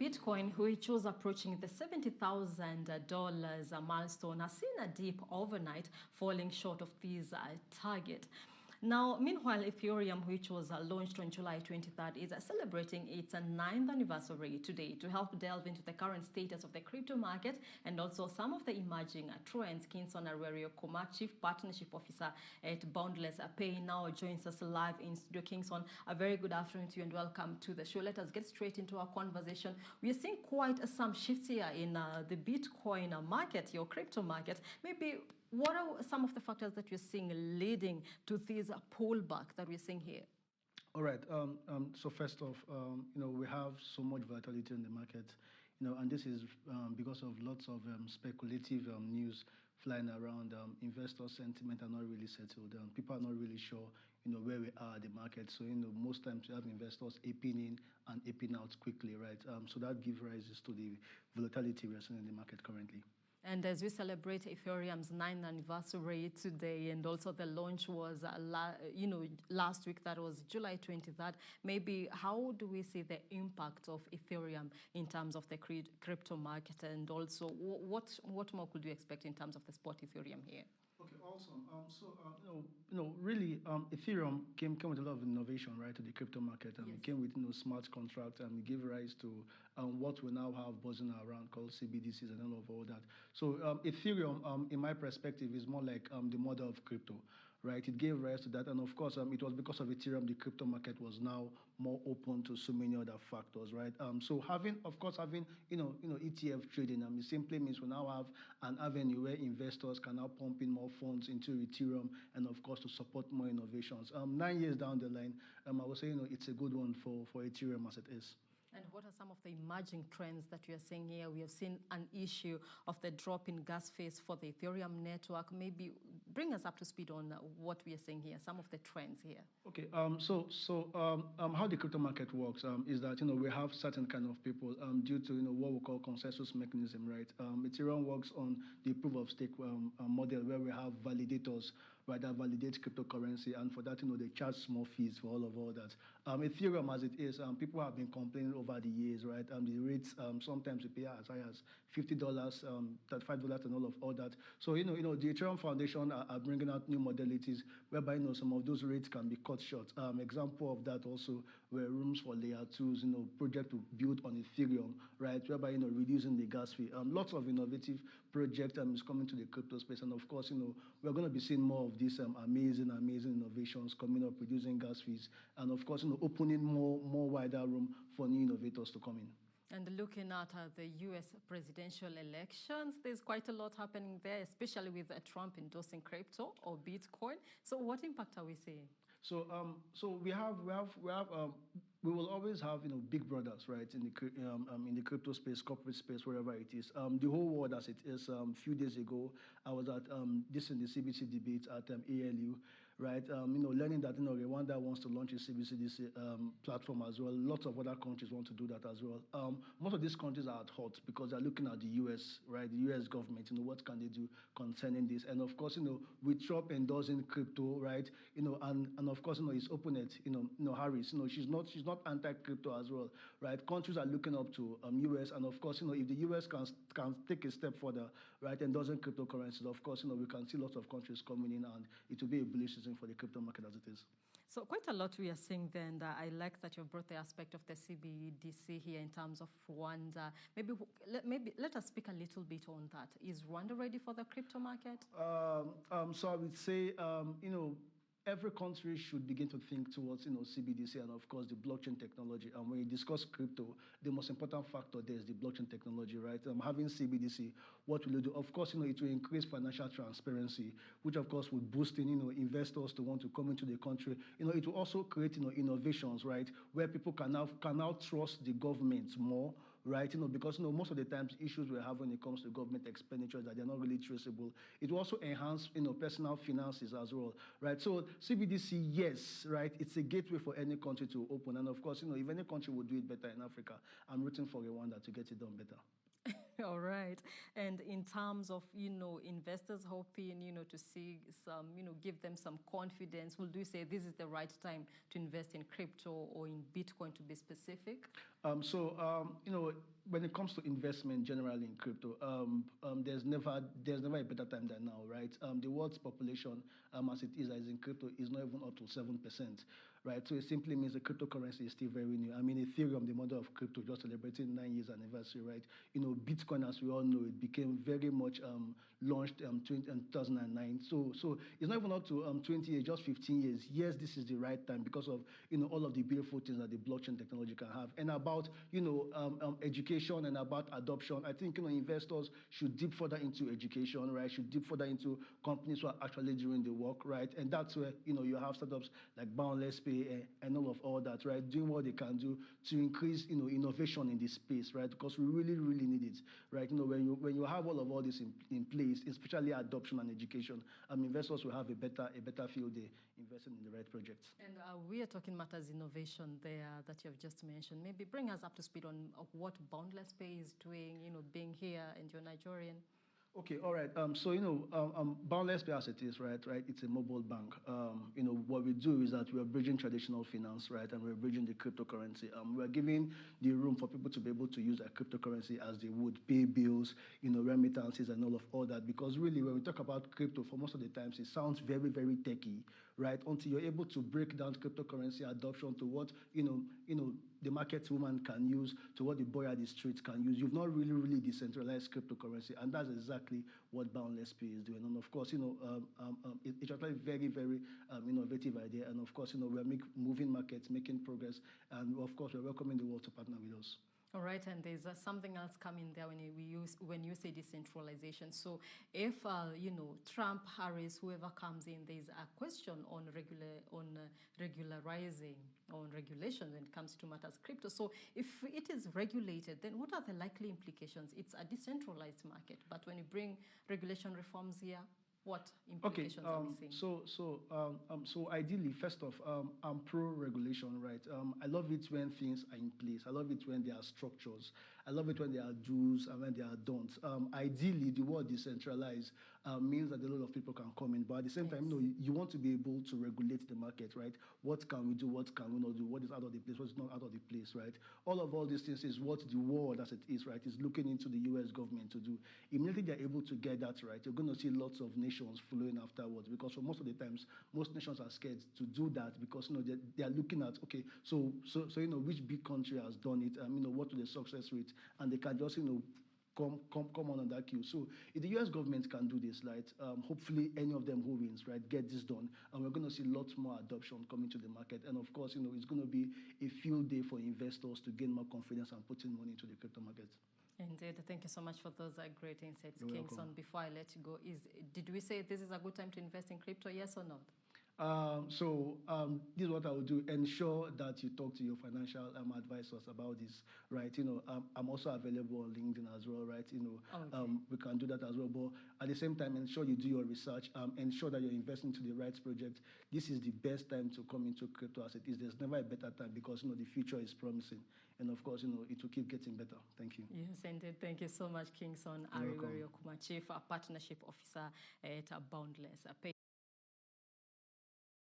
Bitcoin, which was approaching the $70,000 milestone, has seen a dip overnight, falling short of this target. Now, meanwhile, Ethereum, which was launched on July 23rd, is celebrating its 9th anniversary today. To help delve into the current status of the crypto market and also some of the emerging trends, Ariweriokuma, Chief Partnership Officer at Boundless Pay, now joins us live in Studio. Kingston, a very good afternoon to you and welcome to the show. Let us get straight into our conversation. We are seeing quite some shifts here in the Bitcoin market, your crypto market. Maybe what are some of the factors that you're seeing leading to this pullback that we're seeing here? All right. So first off, we have so much volatility in the market, and this is because of lots of speculative news flying around. Investor sentiment are not really settled. People are not really sure, where we are at the market. So, most times you have investors aping in and aping out quickly, right? So that gives rise to the volatility we're seeing in the market currently. And as we celebrate Ethereum's 9th anniversary today, and also the launch was, last week, that was July 23rd, maybe how do we see the impact of Ethereum in terms of the crypto market? And also, what more could you expect in terms of the spot Ethereum here? Okay, awesome. Really, Ethereum came with a lot of innovation, right, to the crypto market. Yes. It came with, smart contracts, and it gave rise to what we now have buzzing around called CBDCs and all that. So Ethereum, in my perspective, is more like the mother of crypto, right? It gave rise to that, and of course, it was because of Ethereum the crypto market was now more open to so many other factors, right? So having ETF trading, it simply means we now have an avenue where investors can now pump in more funds into Ethereum, and of course to support more innovations. 9 years down the line, I would say it's a good one for Ethereum as it is. And what are some of the emerging trends that you are seeing here? We have seen an issue of the drop in gas fees for the Ethereum network. Maybe bring us up to speed on what we are seeing here, some of the trends here. Okay, so how the crypto market works is that, we have certain kind of people due to, what we call consensus mechanism, right? Ethereum works on the proof of stake model where we have validators, right, that validate cryptocurrency, and for that, they charge small fees for all that. Ethereum, as it is, people have been complaining over the years, right? The rates, sometimes we pay as high as $50, $35, and all that. So, the Ethereum Foundation are bringing out new modalities whereby, some of those rates can be cut short. Example of that also were rooms for layer 2s, project to build on Ethereum, right? Whereby, reducing the gas fee. Lots of innovative project is coming to the crypto space, and of course, we're going to be seeing more of these amazing innovations coming up, reducing gas fees, and of course, opening more wider room for new innovators to come in. And looking at the U.S. presidential elections, there's quite a lot happening there, especially with Trump endorsing crypto or Bitcoin. So what impact are we seeing? So we will always have, big brothers, right, in the crypto space, corporate space, wherever it is. The whole world as it is. A few days ago, I was at in the CBC debate at ALU, right? Learning that Rwanda wants to launch a CBDC platform as well. Lots of other countries want to do that as well. Most of these countries are at hot because they're looking at the U.S., right? The U.S. government. What can they do concerning this? And of course, with Trump endorsing crypto, right? And of course, his opponent, Harris. She's not anti-crypto as well, right? Countries are looking up to U.S. and of course, if the U.S. can take a step further, right, and doesn't cryptocurrencies, of course, we can see lots of countries coming in, and it will be a bullish season for the crypto market as it is. So quite a lot we are seeing there, and I like that you've brought the aspect of the CBDC here in terms of Rwanda. Maybe let us speak a little bit on that. Is Rwanda ready for the crypto market? So I would say, every country should begin to think towards, CBDC and, of course, the blockchain technology. And when you discuss crypto, the most important factor there is the blockchain technology, right? Having CBDC, what will it do? Of course, it will increase financial transparency, which, of course, will boost investors to want to come into the country. It will also create, innovations, right, where people can now trust the government more, right? Because, most of the times issues we have when it comes to government expenditures that they're not really traceable. It will also enhance, personal finances as well, right? So CBDC, yes, right? It's a gateway for any country to open. And of course, if any country would do it better in Africa, I'm rooting for Rwanda to get it done better. All right. And in terms of, investors hoping, to see some, give them some confidence, will you say this is the right time to invest in crypto or in Bitcoin, to be specific? When it comes to investment generally in crypto, there's never a better time than now, right? The world's population, as it is in crypto, is not even up to 7%, right? So it simply means the cryptocurrency is still very new. I mean, Ethereum, the mother of crypto, just celebrating 9 years anniversary, right? Bitcoin, as we all know, it became very much launched in 2009. So it's not even up to 20 years, just 15 years. Yes, this is the right time because of all of the beautiful things that the blockchain technology can have, and about education and about adoption. I think investors should dip further into education, right? Should dip further into companies who are actually doing the work, right? And that's where you have startups like Boundless Pay and all that, right? Doing what they can do to increase innovation in this space, right? Because we really need it, right? When you have all of this in place, especially adoption and education, investors will have a better field day investing in the right projects. And we are talking matters innovation there that you have just mentioned. Maybe bring us up to speed on what Boundless Pay is doing, being here and you're Nigerian. Okay, all right. Boundless Pay as it is, right? It's a mobile bank. What we do is that we are bridging traditional finance, right, and we're bridging the cryptocurrency. We're giving the room for people to be able to use a cryptocurrency as they would pay bills, remittances, and all that. Because really, when we talk about crypto, for most of the times, it sounds very, very techy, right? Until you're able to break down cryptocurrency adoption to what the market woman can use, to what the boy at the streets can use. You've not really decentralized cryptocurrency, and that's exactly what Boundless Pay is doing. And of course, it's actually very, very innovative idea. And of course, we're moving markets, making progress, and of course, we're welcoming the world to partner with us. All right, and there's something else coming there when you say decentralization. So if Trump, Harris, whoever comes in, there's a question on regularizing, on regulation when it comes to matters crypto. So if it is regulated, then what are the likely implications? It's a decentralized market, but when you bring regulation reforms here, what implications are we seeing? So ideally, first off, I'm pro-regulation, right? I love it when things are in place. I love it when there are structures. I love it when there are do's and when there are don'ts. Ideally, the word decentralized means that a lot of people can come in, but at the same time, you want to be able to regulate the market, right? What can we do? What can we not do? What is out of the place? What is not out of the place, right? All these things is what the world, as it is, right, is looking into the U.S. government to do. Immediately they're able to get that right, you're going to see lots of nations following afterwards, because for most of the times, most nations are scared to do that because they are looking at, okay, so which big country has done it, what is the success rate, and they can just come on that queue. So if the U.S. government can do this, right, hopefully any of them who wins, right, get this done, and we're going to see lots more adoption coming to the market. And of course, it's going to be a field day for investors to gain more confidence and put in money into the crypto market. Indeed. Thank you so much for those great insights, You're Kingston. welcome. Before I let you go, did we say this is a good time to invest in crypto, yes or not? This is what I will do. Ensure that you talk to your financial advisors about this, right? I'm also available on LinkedIn as well, right? Okay. We can do that as well. But at the same time, ensure you do your research. Ensure that you're investing into the right project. This is the best time to come into crypto as it is. There's never a better time because the future is promising, and of course, it will keep getting better. Thank you. Yes, indeed. Thank you so much, Kingston. Ariweriokuma, Chief Partnership Officer at Boundless Pay.